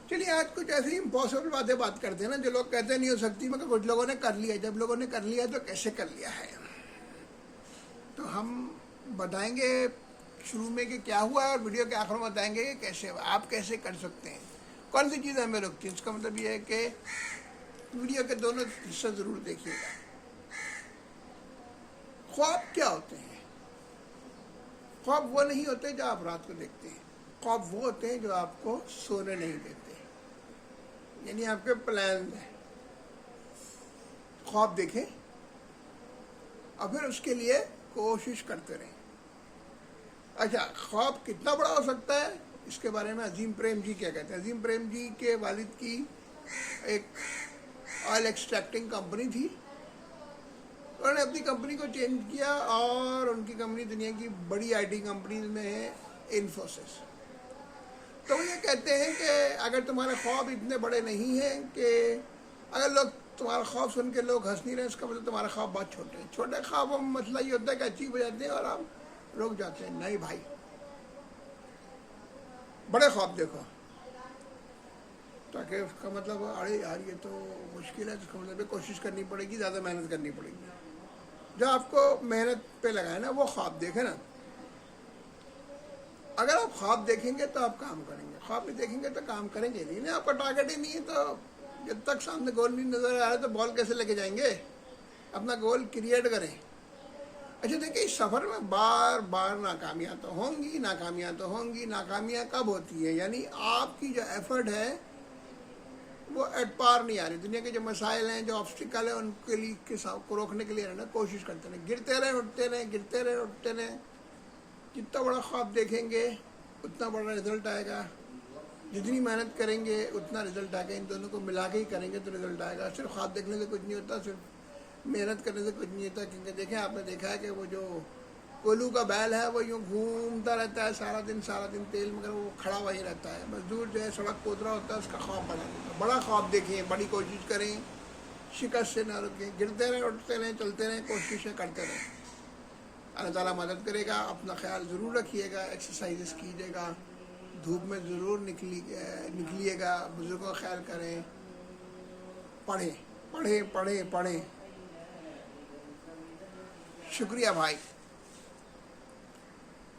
چلیے آج کچھ ایسی امپاسبل باتیں بات کرتے ہیں نا جو لوگ کہتے نہیں ہو سکتی، مگر کچھ لوگوں نے کر لیا. جب لوگوں نے کر لیا تو کیسے کر لیا ہے، تو ہم بتائیں گے شروع میں کہ کیا ہوا ہے، اور ویڈیو کے آخر میں بتائیں گے کہ کیسے آپ کیسے کر سکتے ہیں، کون سی چیزیں ہمیں روکتی ہیں. اس کا مطلب یہ ہے کہ ویڈیو کے دونوں حصے ضرور دیکھیے گا. خواب کیا ہوتے ہیں؟ خواب وہ نہیں ہوتے جو آپ رات کو دیکھتے ہیں. خواب وہ ہوتے ہیں جو آپ کو سونے نہیں دیتے. یعنی آپ کے پلان ہیں، خواب دیکھیں اور پھر اس کے لیے کوشش کرتے رہیں. اچھا، خواب کتنا بڑا ہو سکتا ہے اس کے بارے میں عظیم پریم جی کیا کہتے ہیں. عظیم پریم جی کے والد کی ایک آئل ایکسٹریکٹنگ کمپنی تھی. انہوں نے اپنی کمپنی کو چینج کیا اور ان کی کمپنی دنیا کی بڑی آئی ٹی کمپنیز میں ہے، انفوسس. تو وہ یہ کہتے ہیں کہ اگر تمہارے خواب اتنے بڑے نہیں ہیں کہ اگر لوگ تمہارا خواب سن کے لوگ ہنس نہیں رہے، اس کا مطلب تمہارے خواب بہت چھوٹے ہیں. چھوٹے خوابوں میں مسئلہ یہ ہوتا ہے کہ اچیو ہو جاتے ہیں اور آپ رک جاتے ہیں. نہیں بھائی، بڑے خواب دیکھو، تاکہ اس کا مطلب ارے یار یہ تو مشکل ہے، اس کا مطلب کوشش کرنی پڑے گی، زیادہ محنت کرنی پڑے گی. جو آپ کو محنت پہ لگائے نا وہ خواب دیکھیں نا. اگر آپ خواب دیکھیں گے تو آپ کام کریں گے، خواب نہیں دیکھیں گے تو کام کریں گے نہیں. آپ کا ٹارگیٹ ہی نہیں ہے تو جب تک سامنے گول نہیں نظر آ رہا تو بال کیسے لے کے جائیں گے؟ اپنا گول کریٹ کریں. اچھا دیکھیں، اس سفر میں بار بار ناکامیاں تو ہوں گی، ناکامیاں تو ہوں گی. ناکامیاں کب ہوتی ہیں؟ یعنی آپ کی جو ایفرٹ ہے وہ ایٹ پار نہیں آ رہی. دنیا کے جو مسائل ہیں، جو آبسٹیکل ہیں، ان کے لیے کو روکنے کے لیے رہنا کوشش کرتے رہیں. گرتے رہیں، اٹھتے رہیں، گرتے رہیں، اٹھتے رہیں. جتنا بڑا خواب دیکھیں گے اتنا بڑا رزلٹ آئے گا. جتنی محنت کریں گے اتنا رزلٹ آئے گا. ان دونوں کو ملا کے ہی کریں گے تو رزلٹ آئے گا. صرف خواب دیکھنے سے کچھ نہیں ہوتا، صرف محنت کرنے سے کچھ نہیں ہوتا. کیونکہ دیکھیں، آپ نے دیکھا ہے کہ وہ جو کولو کا بیل ہے وہ یوں گھومتا رہتا ہے سارا دن تیل، مگر وہ کھڑا وہی رہتا ہے. مزدور جو ہے سڑک کود رہا ہوتا ہے، اس کا خواب بنا دیتا ہے. بڑا خواب دیکھیں، بڑی کوشش کریں، شکست سے نہ رکیں. گرتے رہیں، اٹھتے رہیں، چلتے رہیں، کوششیں کرتے رہیں. اللہ تعالیٰ مدد کرے گا. اپنا خیال ضرور رکھیے گا، ایکسرسائزز کیجیے گا، دھوپ میں ضرور نکلیے گا، بزرگوں کا خیال کریں، پڑھیں پڑھیں پڑھیں پڑھیں. شکریہ بھائی.